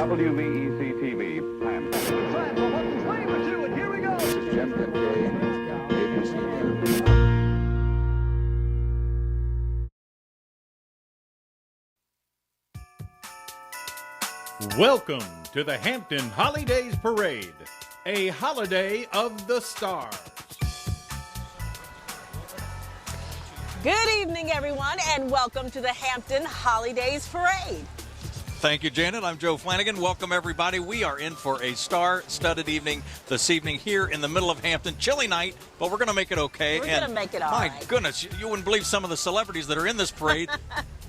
WVEC TV, Hampton. Here we go. This is Jim Kincaid, ABC News. Welcome to the Hampton Holidays Parade, a holiday of the stars. Good evening, everyone, and welcome to the Hampton Holidays Parade. Thank you, Janet. I'm Joe Flanagan. Welcome, everybody. We are in for a star-studded evening this evening here in the middle of Hampton. Chilly night, but we're going to make it okay. We're going to make it all my right. goodness, you wouldn't believe some of the celebrities that are in this parade.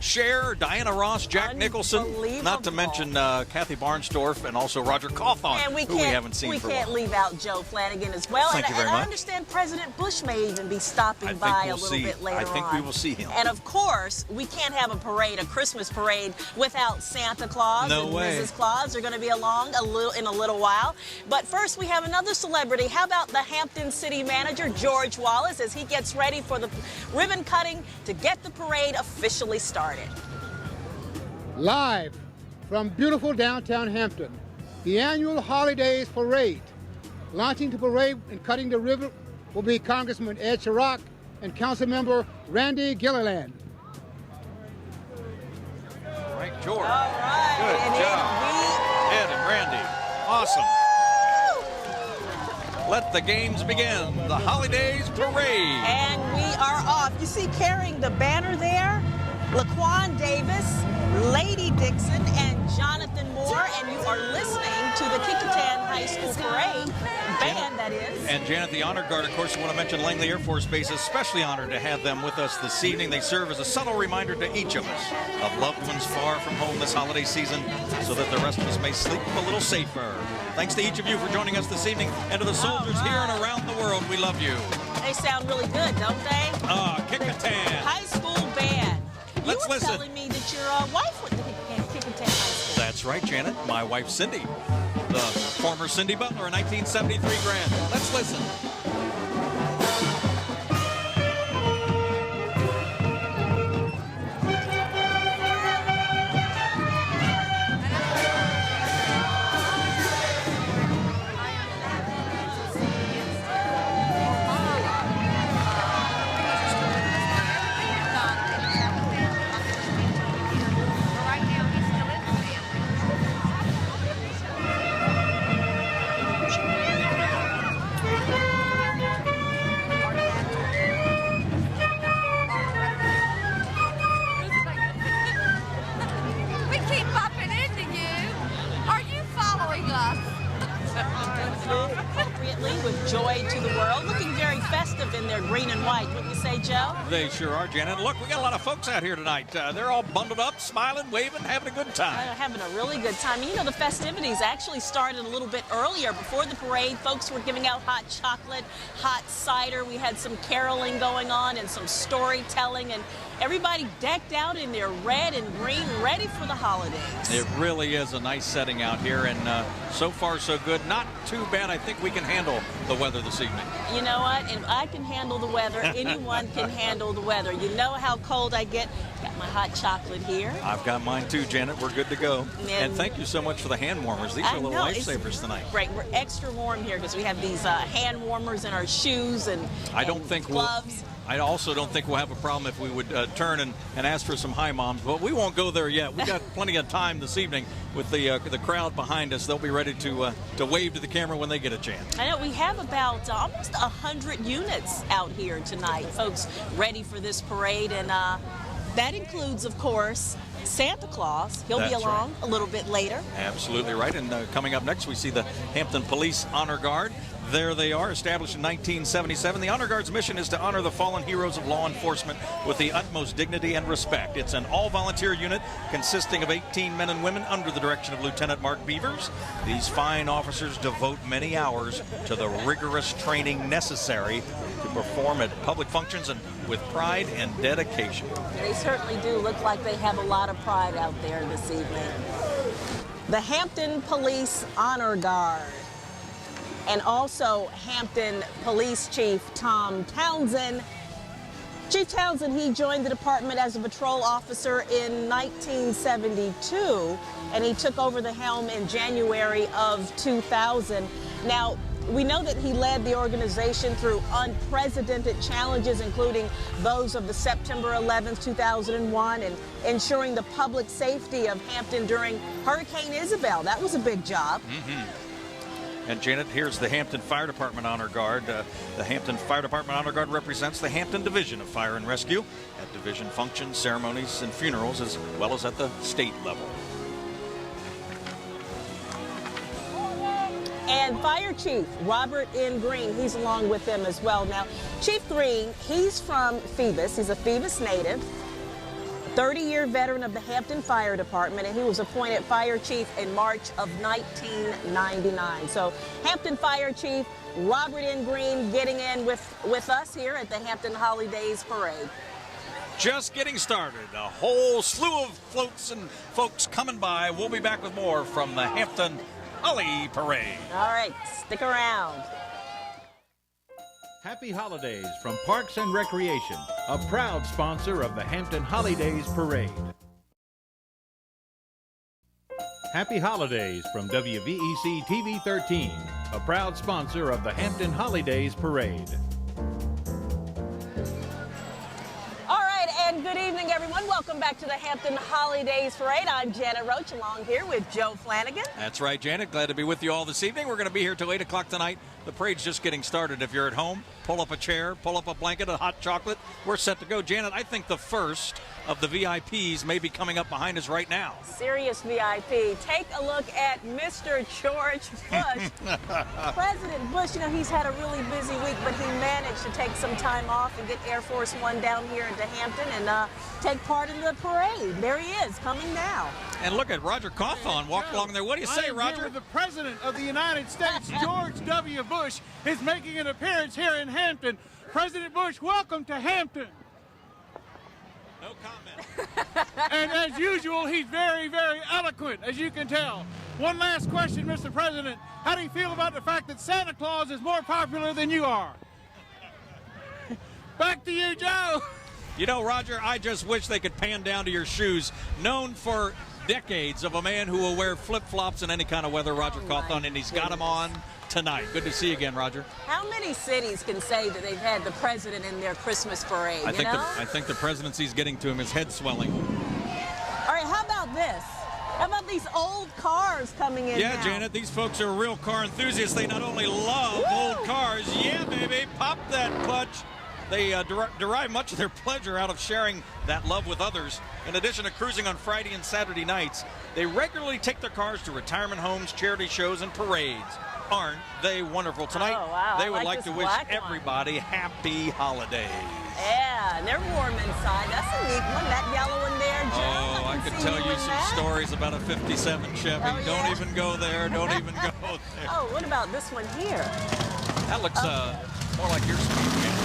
Cher, Diana Ross, Jack Nicholson, not to mention Kathy Barnstorff, and also Roger Cawthorn, who we haven't seen for a while. We can't leave out Joe Flanagan as well. Thank you very much. I understand President Bush may even be stopping by a little bit later on. I think we will see him. And of course, we can't have a parade, a Christmas parade, without Santa Claus and Mrs. Claus. They're going to be along in a little while. But first, we have another celebrity. How about the Hampton City Manager, George Wallace, as he gets ready for the ribbon cutting to get the parade officially started. Live from beautiful downtown Hampton, the annual Holidays Parade. Launching the parade and cutting the ribbon will be Congressman Ed Chirac and Councilmember Randy Gilliland. All right, George. All right. Good job. Ed and Randy. Awesome. Let the games begin. The Holidays Parade. And we are off. You see carrying the banner there? Laquan Davis, Lady Dixon, and Jonathan Moore, and you are listening to the Kecoughtan High School Parade band, that is. And Janet, the Honor Guard, of course, I want to mention Langley Air Force Base, especially honored to have them with us this evening. They serve as a subtle reminder to each of us of loved ones far from home this holiday season so that the rest of us may sleep a little safer. Thanks to each of you for joining us this evening, and to the soldiers here and around the world, we love you. They sound really good, don't they? Kecoughtan. High school band. Let's listen. You were telling me that your wife went to Kecoughtan High School. That's right, Janet. My wife, Cindy, the former Cindy Butler, a 1973 grad. Let's listen. With joy to the world, looking very festive in their green and white, wouldn't you say, Joe? They sure are, Janet. Look, we got a lot of folks out here tonight. They're all bundled up, smiling, waving, having a good time. Having a really good time. You know, the festivities actually started a little bit earlier. Before the parade, folks were giving out hot chocolate, hot cider. We had some caroling going on and some storytelling, and everybody decked out in their red and green, ready for the holidays. It really is a nice setting out here, and so far so good. Not too bad. I think we can handle the weather this evening. You know what? If I can handle the weather, anyone can handle the weather. You know how cold I get. Got my hot chocolate here. I've got mine too, Janet. We're good to go. And thank you so much for the hand warmers. These are little lifesavers tonight. Right. We're extra warm here because we have these hand warmers in our shoes and gloves. I also don't think we'll have a problem if we would turn and ask for some hi moms, but we won't go there yet. We've got plenty of time this evening with the crowd behind us. They'll be ready to wave to the camera when they get a chance. I know we have about almost 100 units out here tonight, folks ready for this parade, and that includes, of course, Santa Claus. He'll be along a little bit later. Absolutely right. And coming up next, we see the Hampton Police Honor Guard. There they are, established in 1977. The Honor Guard's mission is to honor the fallen heroes of law enforcement with the utmost dignity and respect. It's an all-volunteer unit consisting of 18 men and women under the direction of Lieutenant Mark Beavers. These fine officers devote many hours to the rigorous training necessary to perform at public functions and with pride and dedication. They certainly do look like they have a lot of pride out there this evening. The Hampton Police Honor Guard. And also Hampton Police Chief Tom Townsend Chief Townsend, he joined the department as a patrol officer in 1972, and he took over the helm in January of 2000. Now, we know that he led the organization through unprecedented challenges, including those of the September 11th, 2001, and ensuring the public safety of Hampton during Hurricane Isabel. That was a big job. And Janet, here's the Hampton Fire Department Honor Guard. The Hampton Fire Department Honor Guard represents the Hampton Division of Fire and Rescue at division functions, ceremonies, and funerals, as well as at the state level. And Fire Chief Robert N. Green, he's along with them as well. Now, Chief Green, he's from Phoebus. He's a Phoebus native, 30-year veteran of the Hampton Fire Department, and he was appointed Fire Chief in March of 1999. So, Hampton Fire Chief Robert N. Green getting in with us here at the Hampton Holidays Parade. Just getting started. A whole slew of floats and folks coming by. We'll be back with more from the Hampton Holly Parade. All right, stick around. Happy Holidays from Parks and Recreation, a proud sponsor of the Hampton Holidays Parade. Happy Holidays from WVEC TV 13, a proud sponsor of the Hampton Holidays Parade. And good evening, everyone. Welcome back to the Hampton Holidays Parade. I'm Janet Roach, along here with Joe Flanagan. That's right, Janet. Glad to be with you all this evening. We're going to be here till 8 o'clock tonight. The parade's just getting started. If you're at home, pull up a chair, pull up a blanket, a hot chocolate. We're set to go. Janet, I think the first of the VIPs may be coming up behind us right now. Serious VIP. Take a look at Mr. George Bush. President Bush, you know, he's had a really busy week, but he managed to take some time off and get Air Force One down here into Hampton and take part in the parade. There he is, coming now. And look at Roger Cawthorn walk along there. What do you say, Roger? The President of the United States, George W. Bush, is making an appearance here in Hampton. President Bush, welcome to Hampton. No comment. And as usual, he's very, very eloquent, as you can tell. One last question, Mr. President. How do you feel about the fact that Santa Claus is more popular than you are? Back to you, Joe. You know, Roger, I just wish they could pan down to your shoes. Known for decades of a man who will wear flip-flops in any kind of weather, Roger Cawthorn, and he's got them on tonight. Good to see you again, Roger. How many cities can say that they've had the president in their Christmas parade, I think the presidency's getting to him. His head swelling. All right, how about this? How about these old cars coming in Yeah, now? Janet, these folks are real car enthusiasts. They not only love old cars, yeah, baby, pop that clutch. They derive much of their pleasure out of sharing that love with others. In addition to cruising on Friday and Saturday nights, they regularly take their cars to retirement homes, charity shows, and parades. Aren't they wonderful? Tonight, Oh, wow. they I would like like this to wish black one. everybody happy holidays. Yeah, and they're warm inside. That's a neat one. That yellow one there, Joe. Oh, I could see tell you in some that. stories about a 57 Chevy. Oh, yeah? Don't even go there. Don't even go there. Oh, what about this one here? That looks more like your speed, man.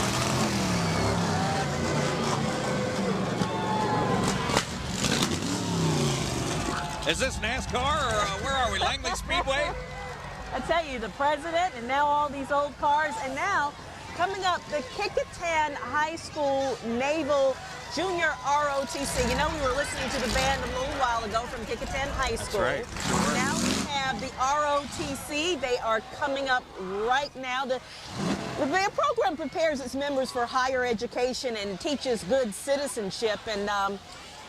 Is this NASCAR or where are we? Langley Speedway? I tell you, the president and now all these old cars. And now, coming up, the Kickingham High School Naval Junior ROTC. You know, we were listening to the band a little while ago from Kickingham High School. right. Now we have the ROTC. They are coming up right now. The program prepares its members for higher education and teaches good citizenship. And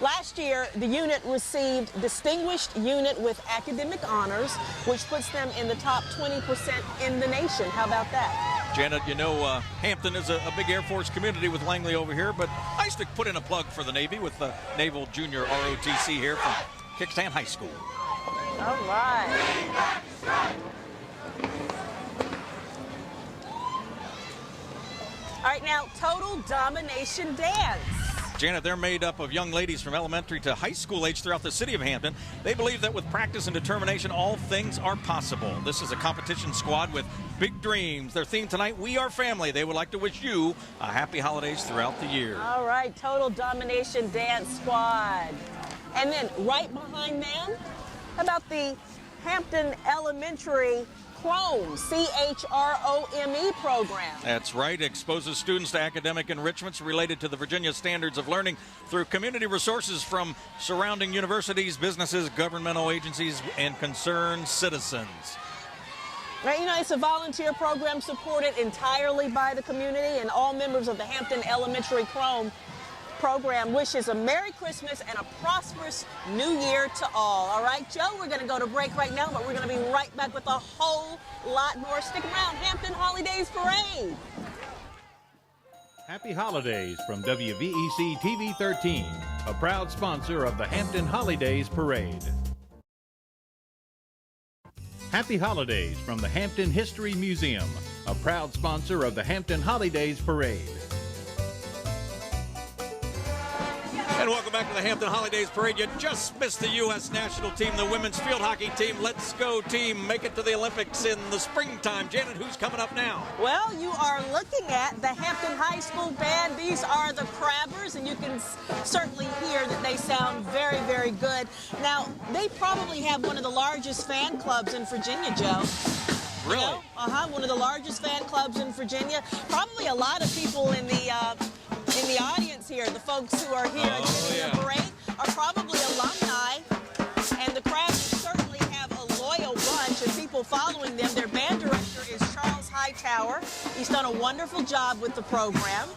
last year, the unit received Distinguished Unit with Academic Honors, which puts them in the top 20% in the nation. How about that? Janet, you know, Hampton is a big Air Force community with Langley over here, but nice to put in a plug for the Navy with the Naval Junior ROTC here from Kickingham High School. All right. All right, now, Total Domination Dance. Janet, they're made up of young ladies from elementary to high school age throughout the city of Hampton. They believe that with practice and determination, all things are possible. This is a competition squad with big dreams. Their theme tonight, We Are Family. They would like to wish you a happy holidays throughout the year. All right, Total Domination Dance Squad. And then right behind them, how about the Hampton Elementary CHROME, C-H-R-O-M-E program. That's right. Exposes students to academic enrichments related to the Virginia standards of learning through community resources from surrounding universities, businesses, governmental agencies, and concerned citizens. Right, you know, it's a volunteer program supported entirely by the community, and all members of the Hampton Elementary CHROME program wishes a Merry Christmas and a prosperous New Year to all right, Joe, we're going to go to break right now, but we're going to be right back with a whole lot more. Stick around. Hampton Holidays Parade. Happy holidays from WVEC TV 13, a proud sponsor of the Hampton Holidays Parade. Happy holidays from the Hampton History Museum, a proud sponsor of the Hampton Holidays Parade. And welcome back to the Hampton Holidays Parade. You just missed the U.S. national team, the women's field hockey team. Let's go team. Make it to the Olympics in the springtime. Janet, who's coming up now? Well, you are looking at the Hampton High School Band. These are the Crabbers, and you can certainly hear that they sound very, very good. Now, they probably have one of the largest fan clubs in Virginia, Joe. Really? You know? One of the largest fan clubs in Virginia. Probably a lot of people in the audience here, the folks who are here attending the parade, are probably alumni, and the Crabbers certainly have a loyal bunch of people following them. Their band director is Charles Hightower. He's done a wonderful job with the program.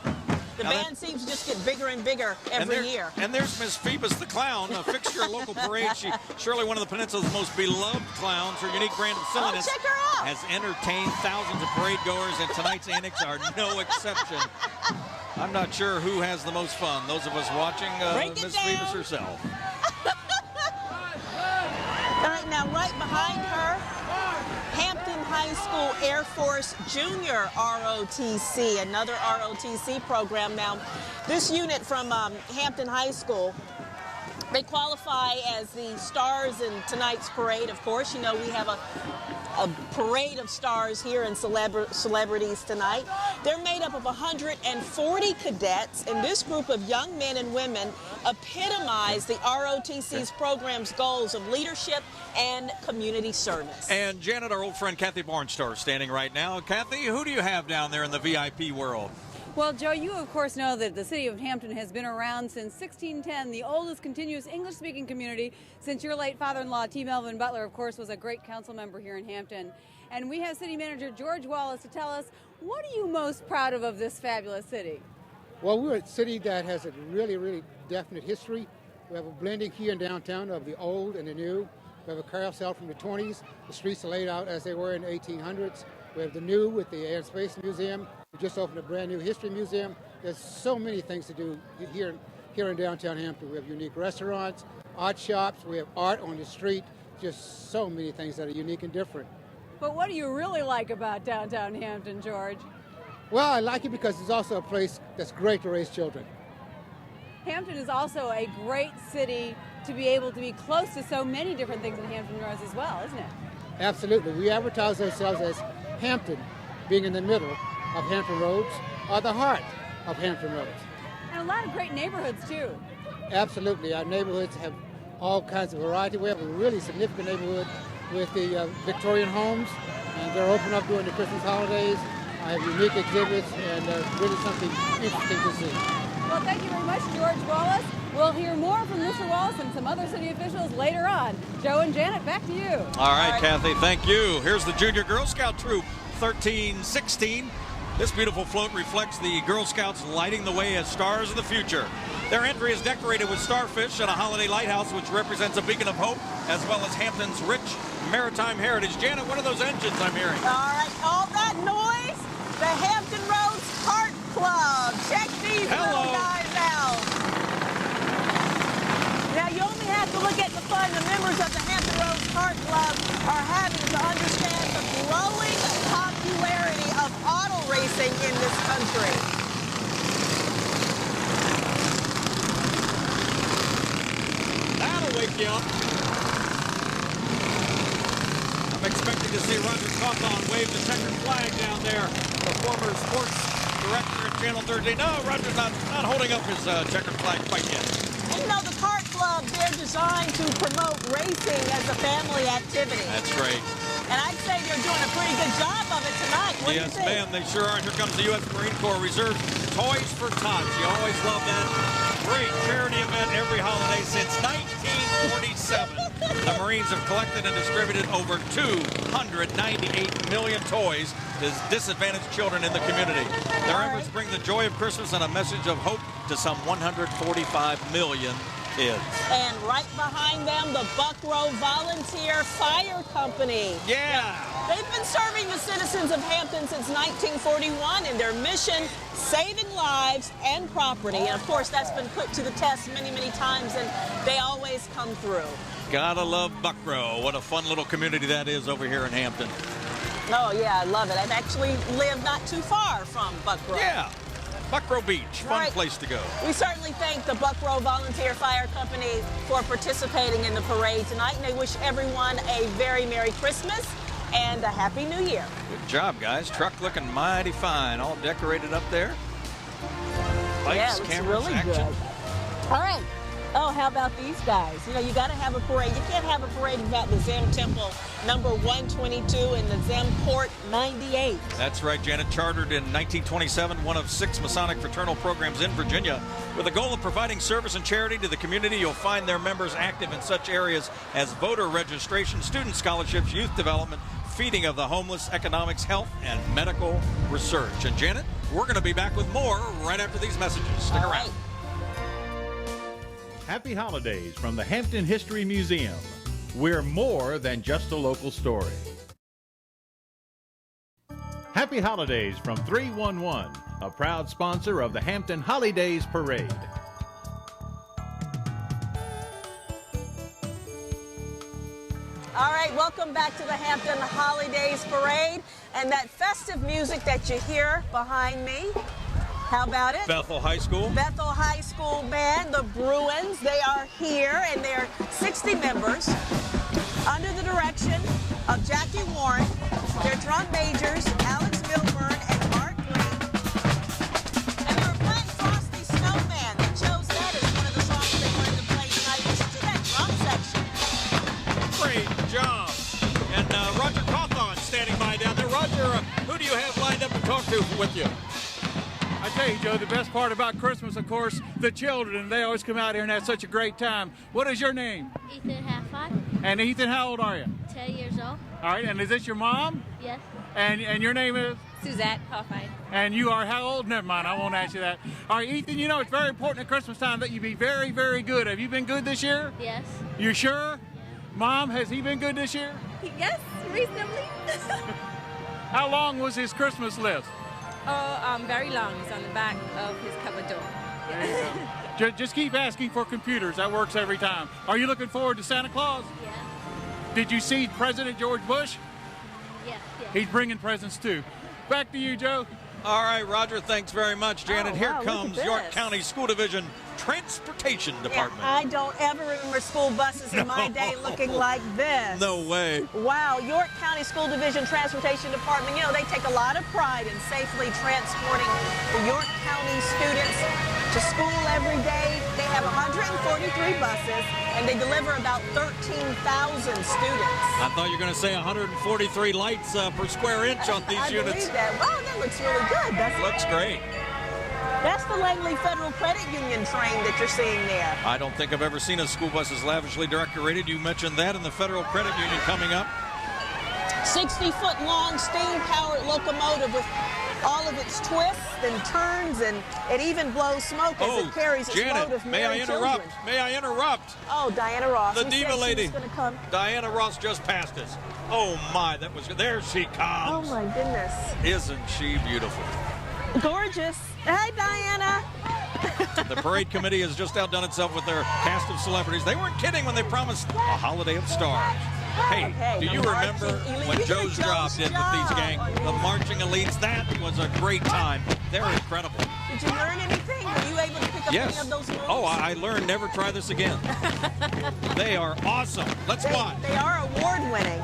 The band seems to just get bigger and bigger every year. And there's Miss Phoebus the Clown, a fixture at local parades. She's surely one of the Peninsula's most beloved clowns. Her unique brand of silliness check her out. has entertained thousands of parade goers, and tonight's antics are no exception. I'm not sure who has the most fun, those of us watching Miss Phoebus herself. All right, now right behind her, Hampton High School Air Force Junior ROTC, another ROTC program. Now, this unit from Hampton High School, they qualify as the stars in tonight's parade, of course. You know, we have a parade of stars here and celebrities tonight. They're made up of 140 cadets, and this group of young men and women epitomize the ROTC's program's goals of leadership and community service. And Janet, our old friend Kathy Barnstorff, standing right now. Kathy, who do you have down there in the VIP world? Well, Joe, you of course know that the City of Hampton has been around since 1610, the oldest continuous English-speaking community since your late father-in-law, T. Melvin Butler, of course, was a great council member here in Hampton. And we have City Manager George Wallace to tell us, what are you most proud of this fabulous city? Well, we're a city that has a really, really definite history. We have a blending here in downtown of the old and the new. We have a carousel from the 20s. The streets are laid out as they were in the 1800s. We have the new with the Air and Space Museum. We just opened a brand new history museum. There's so many things to do here in downtown Hampton. We have unique restaurants, art shops. We have art on the street. Just so many things that are unique and different. But what do you really like about downtown Hampton, George? Well, I like it because it's also a place that's great to raise children. Hampton is also a great city to be able to be close to so many different things in Hampton Roads as well, isn't it? Absolutely. We advertise ourselves as Hampton, being in the middle of Hampton Roads, or the heart of Hampton Roads. And a lot of great neighborhoods, too. Absolutely. Our neighborhoods have all kinds of variety. We have a really significant neighborhood with the Victorian homes, and they're open up during the Christmas holidays. I have unique exhibits, and really something interesting to see. Well, thank you very much, George Wallace. We'll hear more from Mr. Wallace and some other city officials later on. Joe and Janet, back to you. All right, Kathy, thank you. Here's the Junior Girl Scout Troop, 1316. This beautiful float reflects the Girl Scouts lighting the way as stars of the future. Their entry is decorated with starfish and a holiday lighthouse, which represents a beacon of hope, as well as Hampton's rich maritime heritage. Janet, what are those engines I'm hearing? All right, all that noise, the Hampton Roads Kart Club. Check these little guys out. Now, you only have to look at the fun the members of the Hampton Roads Kart Club are having to understand the growing popularity of auto racing in this country. That'll wake you up. I'm expecting to see Roger Cawthorn wave the checkered flag down there. The former sports director at Channel 13. No, Roger's not holding up his checkered flag quite yet. And you know, the Kart Club, they're designed to promote racing as a family activity. That's great. And I'd say they're doing a pretty good job of it tonight. What do you Yes, think? ma'am, they sure are. Here comes the U.S. Marine Corps Reserve Toys for Tots. You always love that. Great charity event every holiday since 1947. The Marines have collected and distributed over 298 million toys to disadvantaged children in the community. Their efforts bring the joy of Christmas and a message of hope to some 145 million kids. And right behind them, the Buckrow Volunteer Fire Company. Yeah. They've been serving the citizens of Hampton since 1941, and their mission, saving lives and property. And of course, that's been put to the test many, many times, and they always come through. Gotta love Buckrow. What a fun little community that is over here in Hampton. Oh, yeah, I love it. I've actually lived not too far from Buckrow. Yeah. Buckrow Beach, fun place to go. We certainly thank the Buckrow Volunteer Fire Company for participating in the parade tonight, and they wish everyone a very Merry Christmas and a Happy New Year. Good job, guys. Truck looking mighty fine, all decorated up there. Lights, yeah, it looks cameras, really action. good. All right. Oh, how about these guys? You know, you got to have a parade. You can't have a parade without the Zem Temple number 122 and the Zem Port 98. That's right, Janet. Chartered in 1927, one of 6 Masonic fraternal programs in Virginia. With the goal of providing service and charity to the community, you'll find their members active in such areas as voter registration, student scholarships, youth development, feeding of the homeless, economics, health, and medical research. And Janet, we're going to be back with more right after these messages. Stick around. Right. Happy holidays from the Hampton History Museum. We're more than just a local story. Happy holidays from 311, a proud sponsor of the Hampton Holidays Parade. All right, welcome back to the Hampton Holidays Parade. And that festive music that you hear behind me, how about it? Bethel High School. Bethel High School Band, the Bruins, they are here, and they're 60 members under the direction of Jackie Warren, their drum majors, Alex Milburn and Mark Green. And they were playing Frosty Snowman. They chose that as one of the songs they wanted to play tonight. Listen to that drum section. Great job. And Roger Cawthorn standing by down there. Roger, who do you have lined up to talk to with you? I tell you, Joe, the best part about Christmas, of course, the children. They always come out here and have such a great time. What is your name? Ethan Half-5, And Ethan, how old are you? 10 years old. All right, and is this your mom? Yes. And your name is? Suzette Hoffine. And you are how old? Never mind, I won't ask you that. All right, Ethan, you know it's very important at Christmas time that you be very, very good. Have you been good this year? Yes. You sure? Mom, has he been good this year? Yes, reasonably. How long was his Christmas list? Very long. It's on the back of his cupboard door. Just keep asking for computers. That works every time. Are you looking forward to Santa Claus? Yes. Did you see President George Bush? Yes. Yes. He's bringing presents too. Back to you, Joe. All right, Roger, thanks very much, Janet. Oh, Here wow, look comes at York this. County School Division Transportation Department. Yeah, I don't ever remember school buses in my day looking like this. No way. Wow, York County School Division Transportation Department, you know, they take a lot of pride in safely transporting the York County students to school every day. They have 143 buses, and they deliver about 13,000 students. I thought you were going to say 143 lights per square inch on these I units. believe that. Wow, that looks really good, doesn't it? Looks great. That's the Langley Federal Credit Union train that you're seeing there. I don't think I've ever seen a school bus as lavishly decorated. You mentioned that, and the Federal Credit Union coming up. 60-foot long steam-powered locomotive with all of its twists and turns, and it even blows smoke as it carries its Janet, load of may I merry interrupt? children. May I interrupt? Oh, Diana Ross. The We diva said she lady. was gonna come. Diana Ross just passed us. Oh my, that was, there she Oh comes. my goodness. Isn't she beautiful? Gorgeous. Hey, Diana. The parade committee has just outdone itself with their cast of celebrities. They weren't kidding when they promised a holiday of stars. Hey, Okay, do the you remember marching elite. when You Joe's did job Joe's did with these job. gang? The marching elites, that was a great time. They're incredible. Did you learn anything? Were you able to pick up Yes. any of those moves? Oh, I learned never try this again. They are awesome. Let's watch. They are award-winning.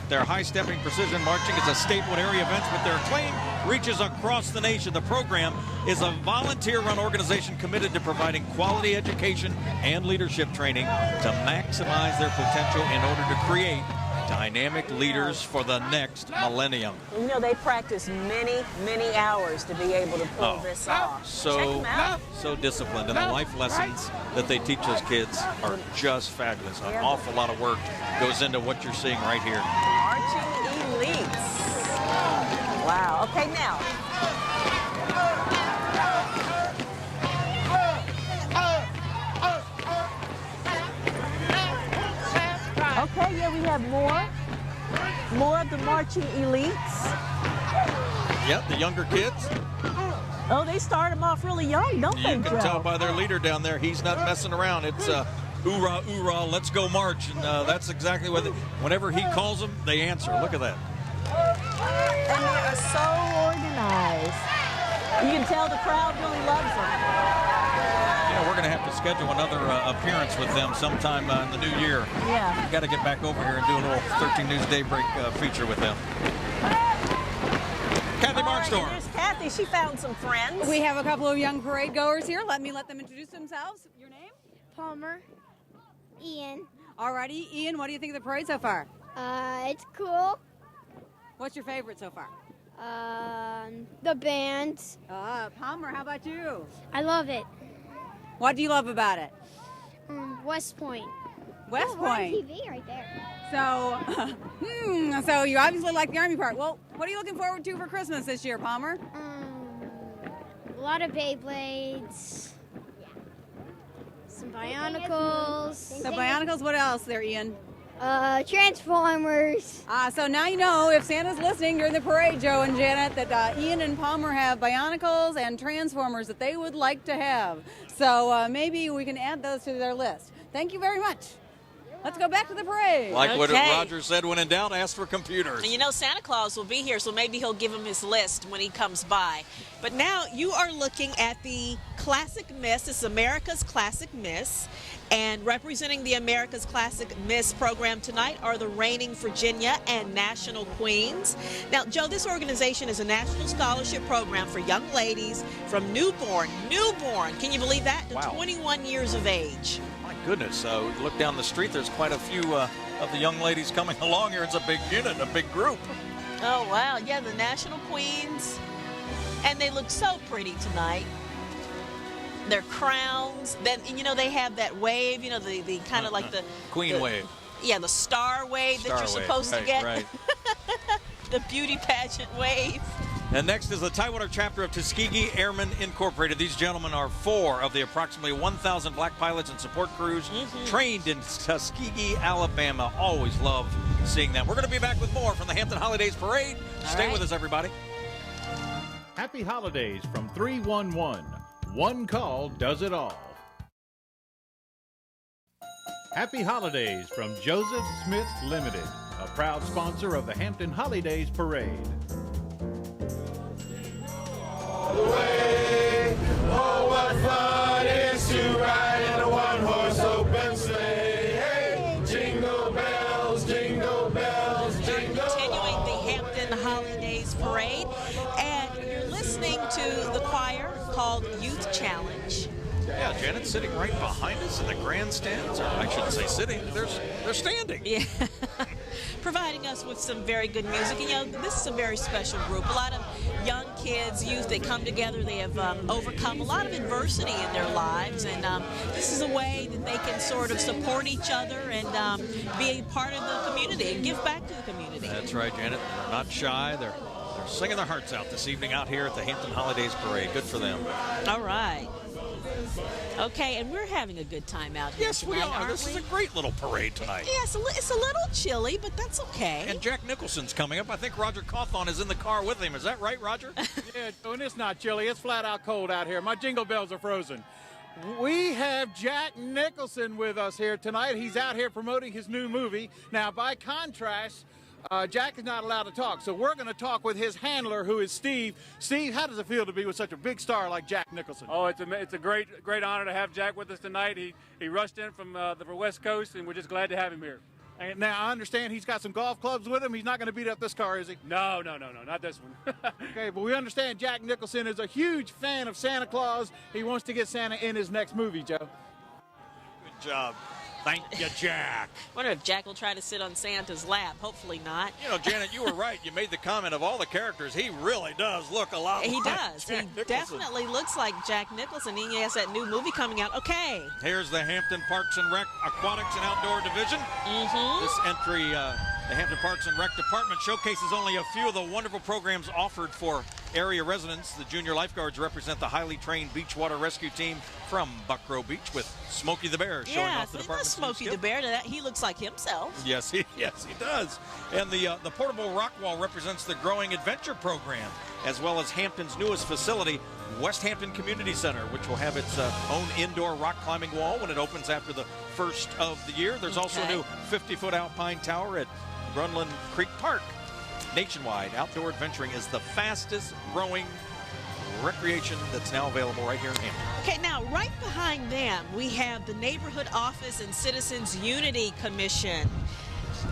Their high-stepping precision marching is a staple at area events, but their acclaimed reaches across the nation. The program is a volunteer-run organization committed to providing quality education and leadership training to maximize their potential in order to create dynamic leaders for the next millennium. You know, they practice many, many hours to be able to pull this off. So disciplined, and the life lessons that they teach those kids are just fabulous. An awful lot of work goes into what you're seeing right here. Marching elites. Wow. Okay, now. Okay, yeah, we have more of the marching elites. Yep, the younger kids. Oh, they start them off really young, don't they, You can Joe? tell by their leader down there, he's not messing around. It's hoorah, hoorah, let's go march. And that's exactly what, whenever he calls them, they answer. Look at that. And they are so organized. You can tell the crowd really loves them. You know, we're going to have to schedule another appearance with them sometime in the new year. Yeah. We've got to get back over here and do a little 13 News Daybreak feature with them. Kathy Barnstorff. There's Kathy. She found some friends. We have a couple of young parade goers here. Let them introduce themselves. Your name? Palmer. Ian. Alrighty. Ian, what do you think of the parade so far? It's cool. What's your favorite so far? The band. Palmer, how about you? I love it. What do you love about it? West Point. West We're on Point. TV right there. So, so you obviously like the Army part. Well, what are you looking forward to for Christmas this year, Palmer? A lot of Beyblades. Some Bionicles. So Bionicles, what else there, Ian? Transformers. So now you know, if Santa's listening during the parade, Joe and Janet, that Ian and Palmer have Bionicles and Transformers that they would like to have. So maybe we can add those to their list. Thank you very much. Let's go back to the parade. Like what Roger said, when in doubt, ask for computers. And you know, Santa Claus will be here, so maybe he'll give him his list when he comes by. But now you are looking at the Classic Miss. This is America's Classic Miss. And representing the America's Classic Miss program tonight are the reigning Virginia and National Queens. Now, Joe, this organization is a national scholarship program for young ladies from newborn, can you believe that, to 21 years of age. My goodness, look down the street, there's quite a few of the young ladies coming along here. It's a big unit, a big group. Oh, wow, yeah, the National Queens. And they look so pretty tonight. Their crowns, then, you know, they have that wave, you know, the kind of like the Queen wave. Yeah, the star wave that you're supposed to get. Right. The beauty pageant wave. And next is the Tidewater chapter of Tuskegee Airmen Incorporated. These gentlemen are 4 of the approximately 1,000 black pilots and support crews trained in Tuskegee, Alabama. Always love seeing them. We're going to be back with more from the Hampton Holidays Parade. Stay with us, everybody. Happy holidays from 311. One call does it all. Happy holidays from Joseph Smith Limited, a proud sponsor of the Hampton Holidays Parade. All the way, oh what fun it is to ride in a one-horse open sleigh. Hey, jingle bells, jingle bells, jingle. Continuing the Hampton Holidays Parade, and you're listening to the choir called Youth Challenge. Yeah, Janet's sitting right behind us in the grandstands, or I shouldn't say sitting, they're standing. Yeah. Providing us with some very good music. And, you know, this is a very special group. A lot of young kids, youth, they come together. They have overcome a lot of adversity in their lives. And this is a way that they can sort of support each other and be a part of the community and give back to the community. That's right, Janet. They're not shy. They're singing their hearts out this evening out here at the Hampton Holidays Parade. Good for them. All right. Okay, and we're having a good time out here. Yes, we are. This is a great little parade tonight. Yeah, it's a little chilly, but that's okay. And Jack Nicholson's coming up. I think Roger Cawthorn is in the car with him. Is that right, Roger? Yeah, and it's not chilly. It's flat out cold out here. My jingle bells are frozen. We have Jack Nicholson with us here tonight. He's out here promoting his new movie. Now, by contrast, Jack is not allowed to talk, so we're going to talk with his handler, who is Steve. Steve, how does it feel to be with such a big star like Jack Nicholson? Oh, it's a great honor to have Jack with us tonight. He rushed in from the West Coast, and we're just glad to have him here. And now I understand he's got some golf clubs with him. He's not going to beat up this car, is he? No, not this one. Okay, but we understand Jack Nicholson is a huge fan of Santa Claus. He wants to get Santa in his next movie, Joe. Good job. Thank you, Jack. I wonder if Jack will try to sit on Santa's lap. Hopefully not. You know, Janet, you were right. You made the comment of all the characters. He really does look a lot He like does. Jack He Nicholson. definitely looks like Jack Nicholson. He has that new movie coming out. Okay. Here's the Hampton Parks and Rec Aquatics and Outdoor Division. This entry, the Hampton Parks and Rec Department showcases only a few of the wonderful programs offered for area residents. The junior lifeguards represent the highly trained beachwater rescue team from Buckrow Beach with Smokey the Bear showing off the department's new Smokey the skill. Bear. He looks like himself. Yes, he does. And the portable rock wall represents the growing adventure program, as well as Hampton's newest facility, West Hampton Community Center, which will have its own indoor rock climbing wall when it opens after the first of the year. There's also a new 50-foot alpine tower at Grunland Creek Park. Nationwide, outdoor adventuring is the fastest growing recreation that's now available right here in Hampton. Okay, now right behind them, we have the Neighborhood Office and Citizens Unity Commission.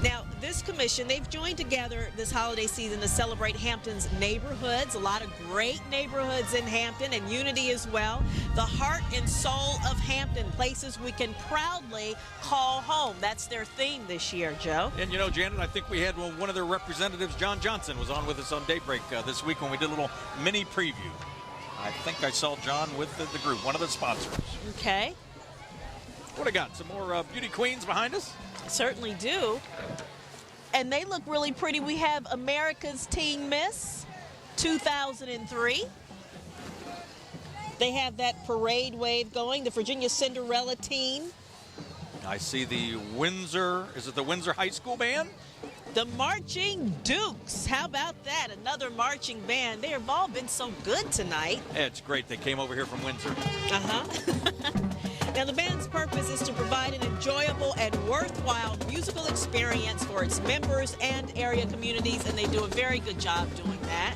Now, this commission, they've joined together this holiday season to celebrate Hampton's neighborhoods, a lot of great neighborhoods in Hampton, and unity as well. The heart and soul of Hampton, places we can proudly call home. That's their theme this year, Joe. And you know, Janet, I think we had one of their representatives, John Johnson, was on with us on Daybreak this week when we did a little mini preview. I think I saw John with the group, one of the sponsors. Okay. What do I got? Some more beauty queens behind us? Certainly do. And they look really pretty. We have America's Teen Miss 2003. They have that parade wave going, the Virginia Cinderella team. I see the Windsor, is it the Windsor High School Band? The Marching Dukes. How about that? Another marching band. They have all been so good tonight. It's great. They came over here from Windsor. Now, the band's purpose is to provide an enjoyable and worthwhile musical experience for its members and area communities, and they do a very good job doing that.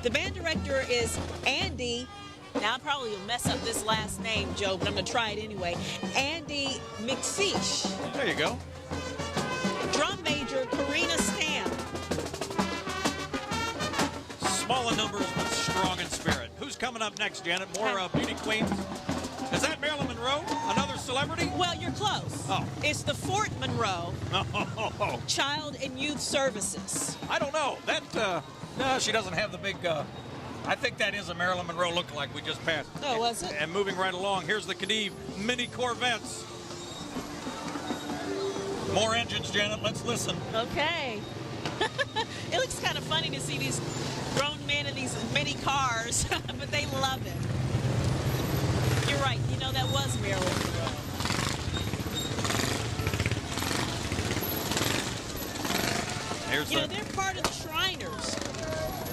The band director is Andy. Now, I probably will mess up this last name, Joe, but I'm going to try it anyway. Andy McSeish. There you go. Drum major, Karina Stamp. Small in numbers, but strong in spirit. Who's coming up next, Janet? More beauty queens? Is that Marilyn Monroe? Another celebrity? Well, you're close. Oh. It's the Fort Monroe Oh. Child and Youth Services. I don't know. That, no, she doesn't have the big, I think that is a Marilyn Monroe lookalike we just passed. Oh, was it? And moving right along, here's the Khedive Mini Corvettes. More engines, Janet. Let's listen. Okay. It looks kind of funny to see these grown men in these mini cars, but they love it. You're right. You know, that was Marilyn Monroe. They're part of the Shriners.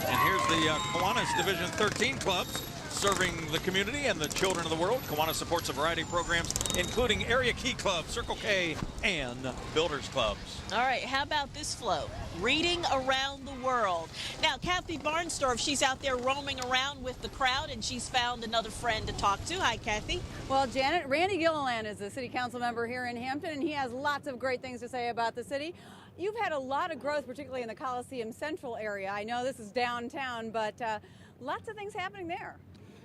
And here's the Kiwanis Division 13 clubs serving the community and the children of the world. Kiwanis supports a variety of programs, including Area Key Club, Circle K, and Builders Clubs. All right, how about this float? Reading Around the World. Now, Kathy Barnstorff, she's out there roaming around with the crowd, and she's found another friend to talk to. Hi, Kathy. Well, Janet, Randy Gilliland is a city council member here in Hampton, and he has lots of great things to say about the city. You've had a lot of growth, particularly in the Coliseum Central area. I know this is downtown, but lots of things happening there.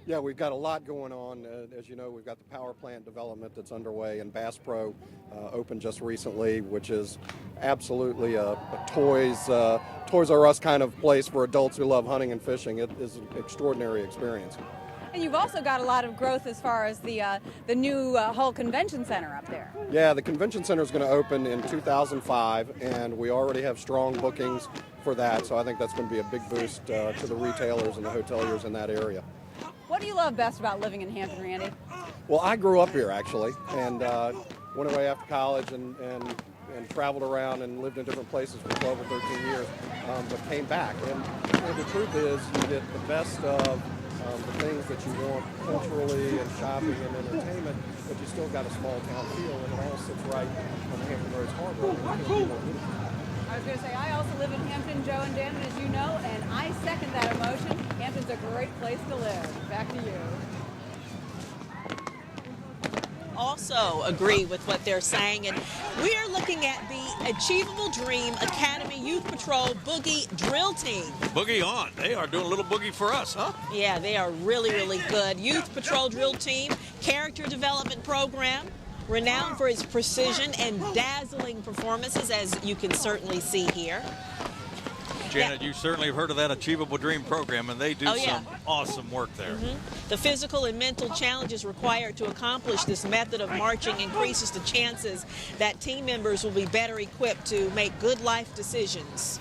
Yeah, we've got a lot going on. As you know, we've got the power plant development that's underway, and Bass Pro opened just recently, which is absolutely a Toys R Us kind of place for adults who love hunting and fishing. It is an extraordinary experience. And you've also got a lot of growth as far as the new Hull Convention Center up there. Yeah, the convention center is going to open in 2005, and we already have strong bookings for that, so I think that's going to be a big boost to the retailers and the hoteliers in that area. What do you love best about living in Hampton, Randy? Well, I grew up here, actually, and went away after college and traveled around and lived in different places for 12 or 13 years, but came back. And the truth is, you get the best of the things that you want culturally and shopping and entertainment, but you still got a small town feel, and it all sits right on the Hampton Roads Harbor. I was going to say, I also live in Hampton, Joe and Dan, as you know, and I second that emotion. Hampton's a great place to live. Back to you. also agree with what they're saying. And we are looking at the Achievable Dream Academy Youth Patrol Boogie Drill Team. Boogie on. They are doing a little boogie for us, huh? Yeah, they are really, really good. Youth Patrol Drill Team, character development program, renowned for its precision and dazzling performances, as you can certainly see here. Janet, you certainly have heard of that Achievable Dream program, and they do some awesome work there. The physical and mental challenges required to accomplish this method of marching increases the chances that team members will be better equipped to make good life decisions.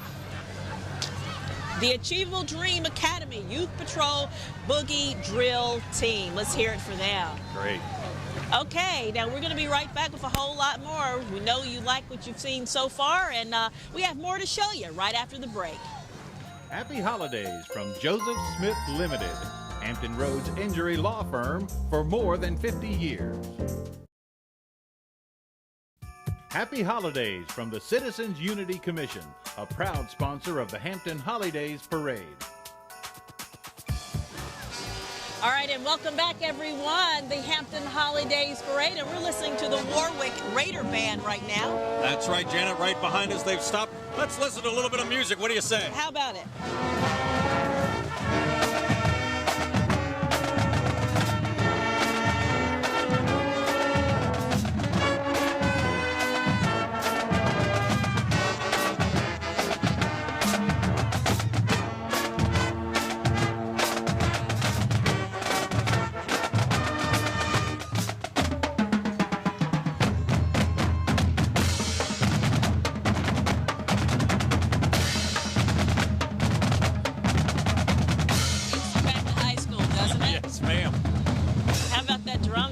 The Achievable Dream Academy Youth Patrol Boogie Drill Team. Let's hear it for them. Great. Okay, now we're going to be right back with a whole lot more. We know you like what you've seen so far, and we have more to show you right after the break. Happy holidays from Joseph Smith Limited, Hampton Roads injury law firm for more than 50 years. Happy holidays from the Citizens Unity Commission, a proud sponsor of the Hampton Holidays Parade. All right, and welcome back, everyone. The Hampton Holidays Parade, and we're listening to the Warwick Raider Band right now. That's right, Janet, right behind us. They've stopped. Let's listen to a little bit of music. What do you say? How about it?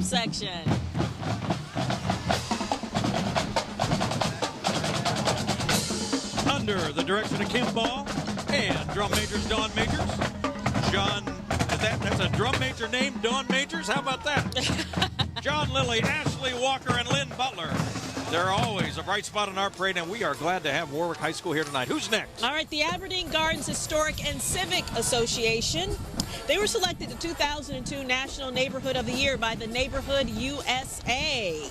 Section. Under the direction of Kim Ball and drum majors Don Majors. That's a drum major named Don Majors? How about that? John Lilly, Ashley Walker, and Lynn Butler. They're always a bright spot in our parade, and we are glad to have Warwick High School here tonight. Who's next? All right, the Aberdeen Gardens Historic and Civic Association. They were selected the 2002 National Neighborhood of the Year by the Neighborhood USA.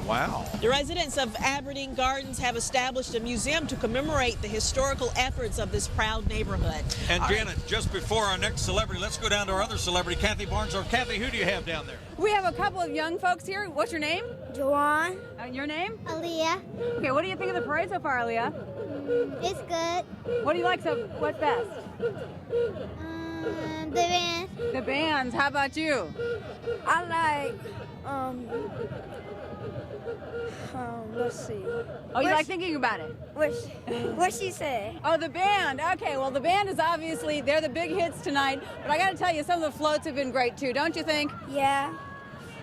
Wow. The residents of Aberdeen Gardens have established a museum to commemorate the historical efforts of this proud neighborhood. And Janet, just before our next celebrity, let's go down to our other celebrity, Kathy Barnstorff. Kathy, who do you have down there? We have a couple of young folks here. What's your name? Joanne. Your name? Aaliyah. Okay, what do you think of the parade so far, Aaliyah? It's good. What do you like what's best? The band. The bands. How about you? I like, let's see. Oh, you like thinking about it? What she said? Oh, the band. Okay, well, the band is obviously, they're the big hits tonight, but I got to tell you, some of the floats have been great too, don't you think? Yeah.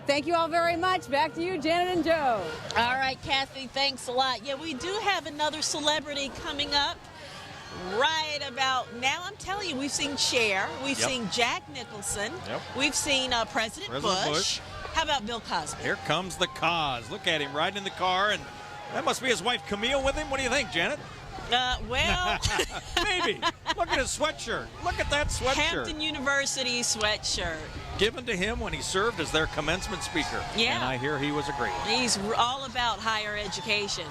Thank you all very much. Back to you, Janet and Joe. All right, Kathy, thanks a lot. Yeah, we do have another celebrity coming up right about now. I'm telling you, we've seen Cher, we've seen Jack Nicholson, we've seen President Bush. How about Bill Cosby? Here comes the Cos. Look at him riding in the car, and that must be his wife Camille with him. What do you think, Janet? Well, maybe. Look at his sweatshirt. Look at that sweatshirt. Hampton University sweatshirt. Given to him when he served as their commencement speaker. Yeah. And I hear he was a great one. He's all about higher education.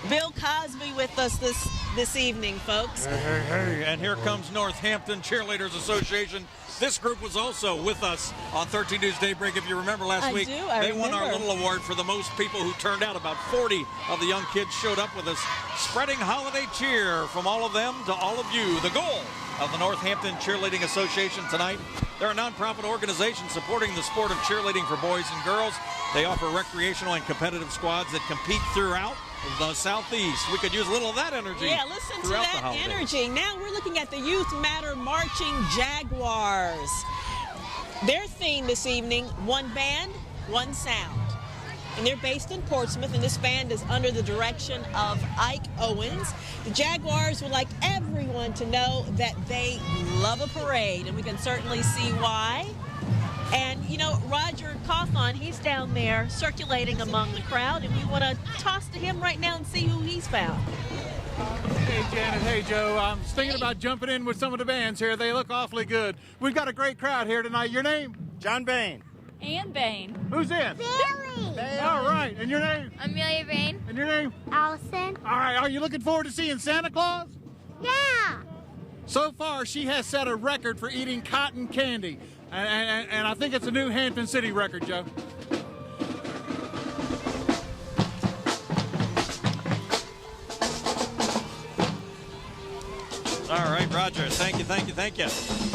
Bill Cosby with us this evening, folks. Hey. And here comes Northampton Cheerleaders Association. This group was also with us on 13 News Daybreak. If you remember last week, they won our little award for the most people who turned out. About 40 of the young kids showed up with us, spreading holiday cheer from all of them to all of you. The goal of the Northampton Cheerleading Association tonight, they're a nonprofit organization supporting the sport of cheerleading for boys and girls. They offer recreational and competitive squads that compete throughout the Southeast. We could use a little of that energy. Yeah, listen to that energy. Now we're looking at the Youth Matter Marching Jaguars. Their theme this evening, one band, one sound. And they're based in Portsmouth, and this band is under the direction of Ike Owens. The Jaguars would like everyone to know that they love a parade, and we can certainly see why. And, you know, Roger Cawthorn, he's down there circulating among the crowd, and we want to toss to him right now and see who he's found. Hey, Janet. Hey, Joe. I'm thinking about jumping in with some of the bands here. They look awfully good. We've got a great crowd here tonight. Your name? John Bain. And Bain. Who's in? Billy. All right. And your name? Amelia Bain. And your name? Allison. All right. Are you looking forward to seeing Santa Claus? Yeah. So far, she has set a record for eating cotton candy. And I think it's a new Hampton City record, Joe. All right, Roger. Thank you, thank you, thank you.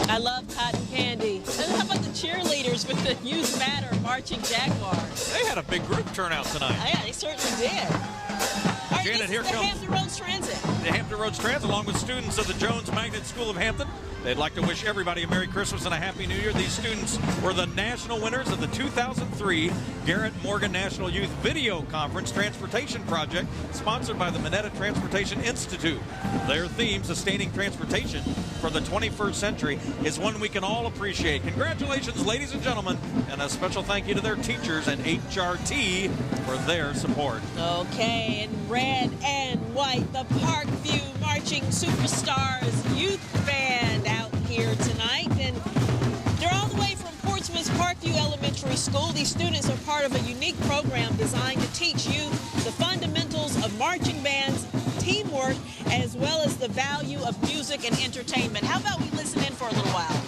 I love cotton candy. And how about the cheerleaders with the Youth Matter marching Jaguars? They had a big group turnout tonight. Yeah, they certainly did. All right, Janet, this here is the comes Hampton Roads Transit. The Hampton Roads Transit, along with students of the Jones Magnet School of Hampton. They'd like to wish everybody a Merry Christmas and a Happy New Year. These students were the national winners of the 2003 Garrett Morgan National Youth Video Conference Transportation Project, sponsored by the Minetta Transportation Institute. Their theme, Sustaining Transportation for the 21st Century, is one we can all appreciate. Congratulations, ladies and gentlemen, and a special thank you to their teachers and HRT for their support. Okay, in red and white, the Parkview Marching Superstars Youth Band out here tonight. And they're all the way from Portsmouth's Parkview Elementary School. These students are part of a unique program designed to teach youth the fundamentals of marching bands, teamwork, as well as the value of music and entertainment. How about we listen in for a little while?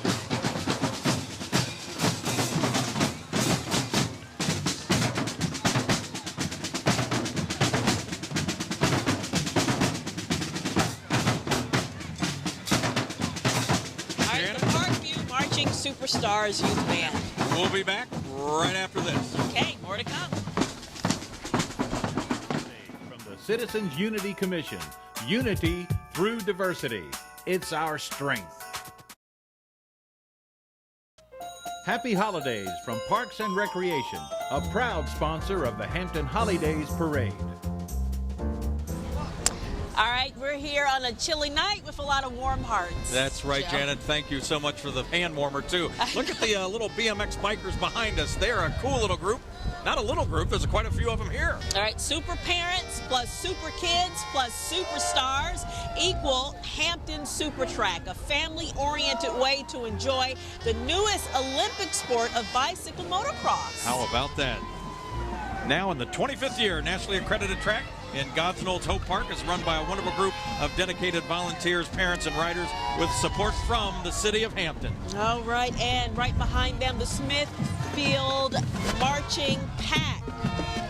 Superstars Youth Band. We'll be back right after this. Okay, more to come. From the Citizens Unity Commission, unity through diversity. It's our strength. Happy holidays from Parks and Recreation, a proud sponsor of the Hampton Holidays Parade. All right, we're here on a chilly night with a lot of warm hearts. That's right, Joe. Janet. Thank you so much for the hand warmer, too. Look at the little BMX bikers behind us. They're a cool little group. Not a little group. There's quite a few of them here. All right, super parents plus super kids plus superstars equal Hampton Super Track, a family-oriented way to enjoy the newest Olympic sport of bicycle motocross. How about that? Now in the 25th year, nationally accredited track in Godsnold's Hope Park is run by a wonderful group of dedicated volunteers, parents, and riders with support from the City of Hampton. All right, and right behind them, the Smithfield Marching Pack.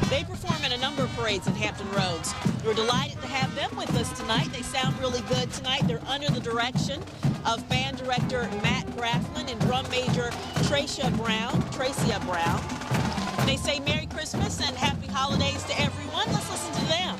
They perform in a number of parades in Hampton Roads. We're delighted to have them with us tonight. They sound really good tonight. They're under the direction of band director Matt Grafflin and drum major Tracia Brown. They say Merry Christmas and Happy Holidays to everyone. Let's listen to them.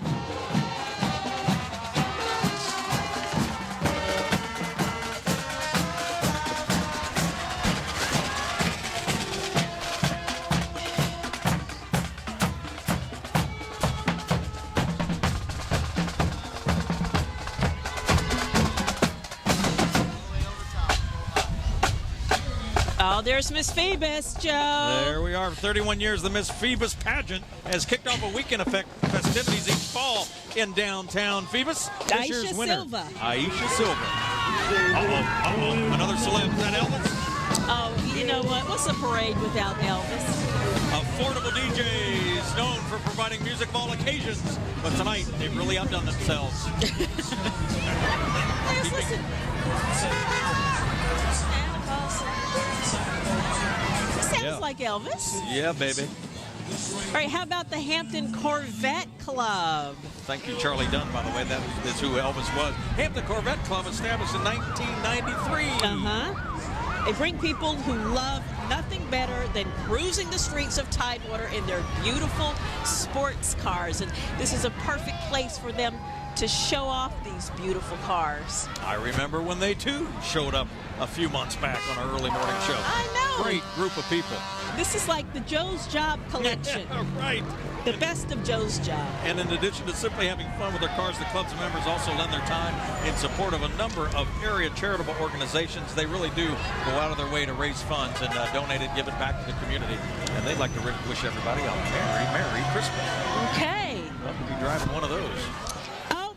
Oh, there's Miss Phoebus, Joe. There we are. 31 years, the Miss Phoebus pageant has kicked off a weekend effect festivities each fall in downtown Phoebus. This year's winner, Silva. Aisha Silva. Another celeb. Is that Elvis? Oh, you know what? What's a parade without Elvis? Affordable DJs known for providing music of all occasions. But tonight, they've really outdone themselves. Let's listen. Sounds like Elvis. Yeah, baby. All right, how about the Hampton Corvette Club? Thank you, Charlie Dunn, by the way. That is who Elvis was. Hampton Corvette Club, established in 1993. They bring people who love nothing better than cruising the streets of Tidewater in their beautiful sports cars. And this is a perfect place for them to show off these beautiful cars. I remember when they, too, showed up a few months back on our early morning show. I know. Great group of people. This is like the Joe's Job collection. Right. The best of Joe's Job. And in addition to simply having fun with their cars, the club's members also lend their time in support of a number of area charitable organizations. They really do go out of their way to raise funds and donate and give it back to the community. And they'd like to wish everybody a Merry Christmas. Okay. Love to be driving one of those.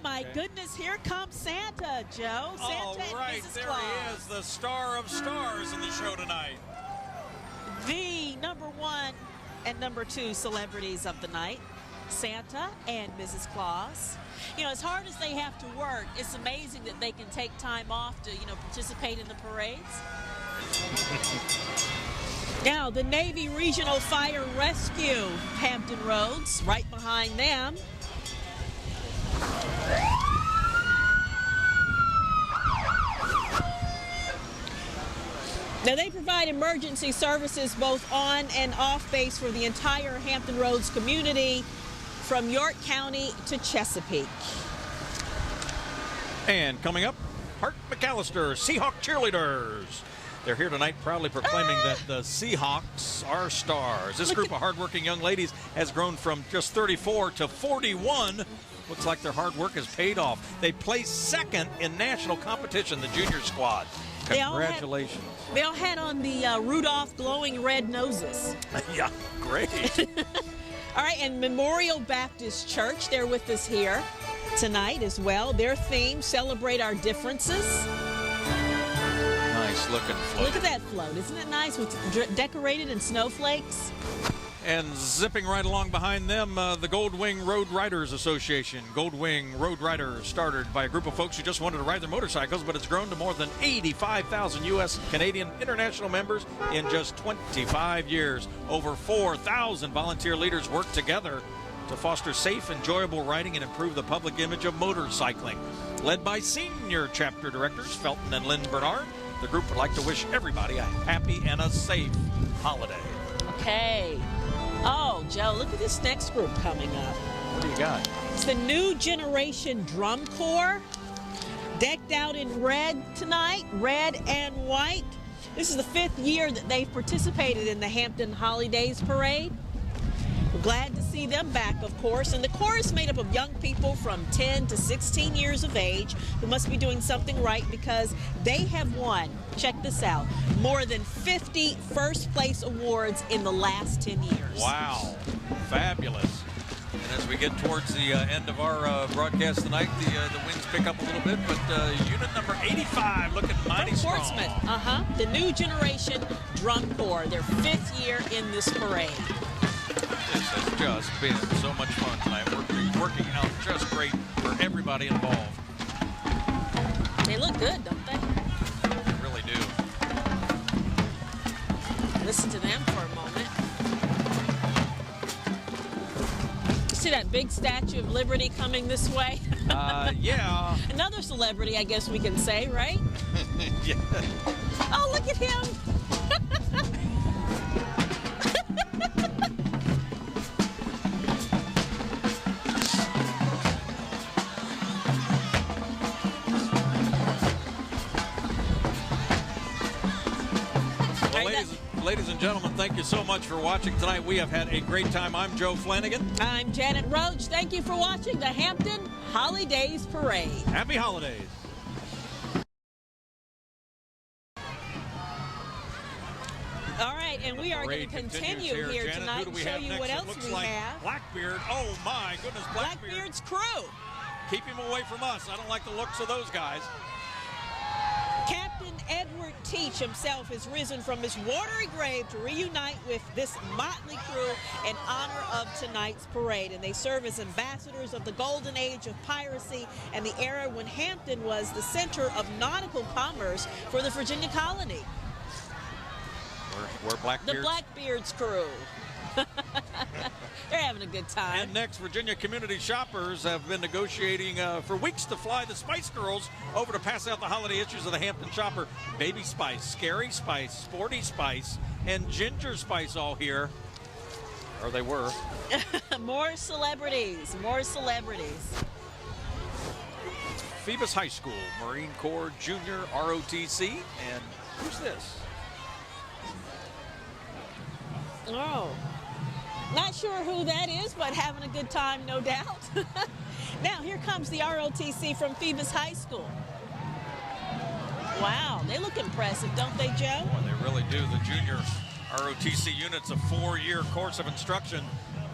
My goodness, here comes Santa, Joe. Santa All right, and Mrs. there Claus. he is, the star of stars in the show tonight. The number 1 and number 2 celebrities of the night, Santa and Mrs. Claus. You know, as hard as they have to work, it's amazing that they can take time off to, participate in the parades. Now, the Navy Regional Fire Rescue, Hampton Roads, right behind them. Now, they provide emergency services both on and off base for the entire Hampton Roads community, from York County to Chesapeake. And coming up, Hart McAllister, Seahawk cheerleaders. They're here tonight proudly proclaiming that the Seahawks are stars. This group of hardworking young ladies has grown from just 34 to 41. Looks like their hard work has paid off. They placed second in national competition, the junior squad. Congratulations. They all had on the Rudolph glowing red noses. Yeah, great. All right, and Memorial Baptist Church, they're with us here tonight as well. Their theme, Celebrate Our Differences. Nice looking float. Look at that float. Isn't it nice? With decorated in snowflakes. And zipping right along behind them, the Goldwing Road Riders Association. Goldwing Road Riders started by a group of folks who just wanted to ride their motorcycles, but it's grown to more than 85,000 U.S., Canadian, international members in just 25 years. Over 4,000 volunteer leaders work together to foster safe, enjoyable riding and improve the public image of motorcycling. Led by senior chapter directors Felton and Lynn Bernard, the group would like to wish everybody a happy and a safe holiday. Okay. Oh, Joe, look at this next group coming up. What do you got? It's the New Generation Drum Corps, decked out in red tonight, red and white. This is the 5th year that they've participated in the Hampton Holidays Parade. We're glad to see them back, of course. And the corps is made up of young people from 10 to 16 years of age who must be doing something right because they have won, check this out, more than 50 first place awards in the last 10 years. Wow, fabulous. And as we get towards the end of our broadcast tonight, the winds pick up a little bit, but unit number 85 looking mighty strong. Portsmouth, the New Generation Drum Corps, their 5th year in this parade. This has just been so much fun tonight. Working out just great for everybody involved. They look good, don't they? They really do. Listen to them for a moment. You see that big Statue of Liberty coming this way? Yeah. Another celebrity, I guess we can say, right? Yeah. Oh, look at him. Ladies and gentlemen, thank you so much for watching tonight. We have had a great time. I'm Joe Flanagan. I'm Janet Roach. Thank you for watching the Hampton Holidays Parade. Happy holidays. All right, and we are going to continue here Janet, tonight and show you what else we have. Blackbeard. Oh, my goodness, Blackbeard. Blackbeard's crew. Keep him away from us. I don't like the looks of those guys. Captain Edward Teach himself has risen from his watery grave to reunite with this motley crew in honor of tonight's parade. And they serve as ambassadors of the golden age of piracy and the era when Hampton was the center of nautical commerce for the Virginia colony. We're Blackbeards. The Blackbeard's crew. They're having a good time. And next, Virginia community shoppers have been negotiating for weeks to fly the Spice Girls over to pass out the holiday issues of the Hampton Shopper. Baby Spice, Scary Spice, Sporty Spice, and Ginger Spice all here. Or they were. More celebrities, more celebrities. Phoebus High School, Marine Corps Junior ROTC. And who's this? Oh. Not sure who that is, but having a good time, no doubt. Now, here comes the ROTC from Phoebus High School. Wow, they look impressive, don't they, Joe? Well, they really do. The junior ROTC unit's a 4-year course of instruction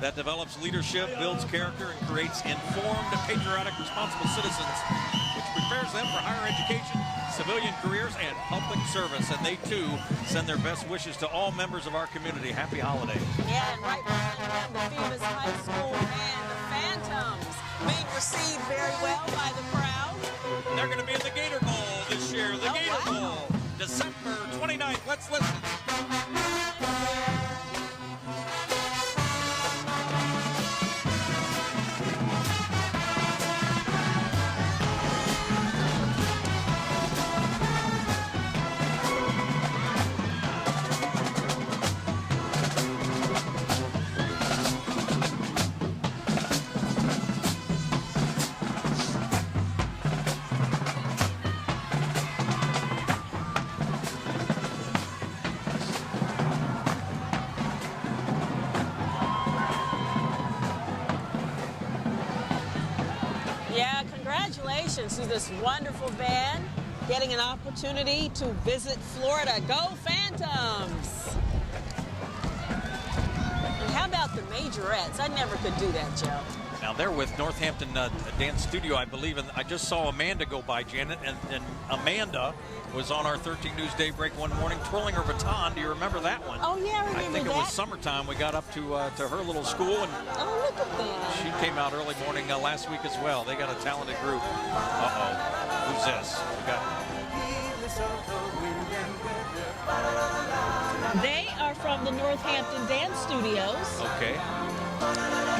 that develops leadership, builds character, and creates informed, patriotic, responsible citizens, which prepares them for higher education, civilian careers, and public service. And they, too, send their best wishes to all members of our community. Happy holidays. Yeah, and right behind them, the Phoebus High School and the Phantoms being received very well by the crowd. They're going to be in the Gator Bowl this year. The Gator Bowl, December 29th. Let's listen. Yeah, congratulations to this wonderful band getting an opportunity to visit Florida. Go Phantoms! And how about the Majorettes? I never could do that, Joe. Now they're with Northampton Dance Studio, I believe, and I just saw Amanda go by, Janet, and Amanda was on our 13 News Daybreak one morning twirling her baton. Do you remember that one? Oh, yeah, I remember I think that. it was summertime. We got up to her little school, and oh, look at that. she came out early morning last week as well. They got a talented group. Uh-oh. Who's this? We got... They are from the Northampton Dance Studios. Okay.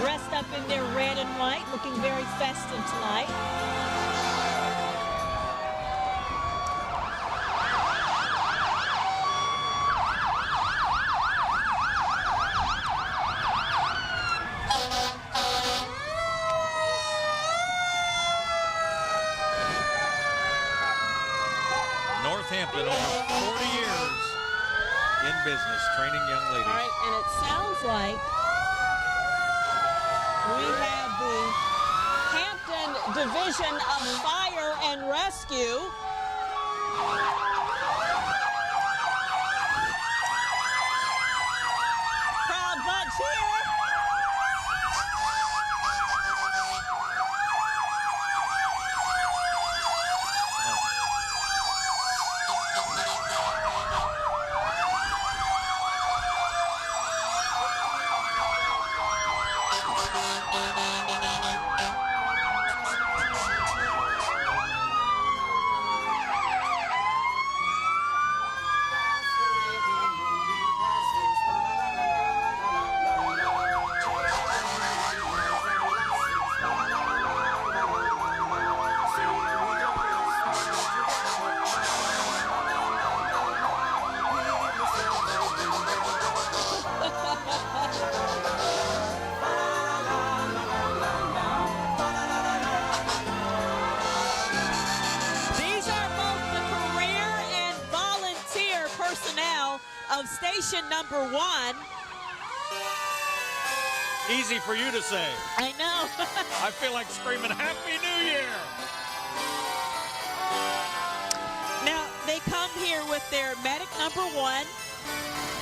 Dressed up in their red and white, looking very festive tonight. Northampton, over 40 years in business, training young ladies. All right, and it sounds like we have the Hampton Division of Fire and Rescue. Proud bunch here. Of station number 1. Easy for you to say. I know. I feel like screaming Happy New Year. Now, they come here with their medic number 1,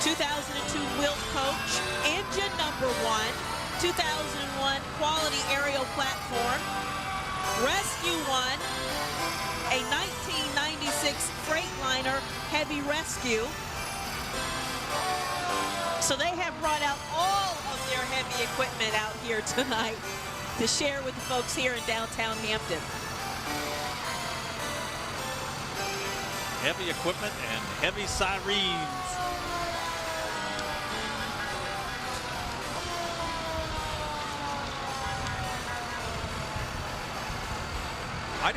2002 Wilt Coach, engine number 1, 2001 quality aerial platform, rescue 1, a 1996 Freightliner heavy rescue. So they have brought out all of their heavy equipment out here tonight to share with the folks here in downtown Hampton. Heavy equipment and heavy sirens. I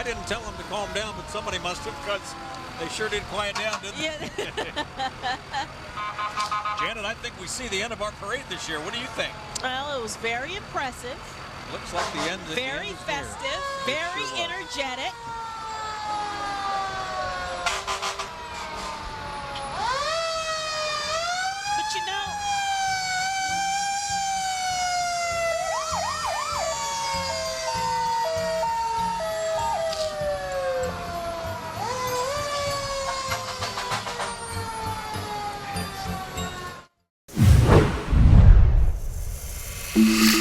didn't tell them to calm down, but somebody must have, because they sure did quiet down, didn't they? Yeah. Janet, I think we see the end of our parade this year. What do you think? Well, it was very impressive. Looks like the end. Very festive, very energetic. But you know, Yes.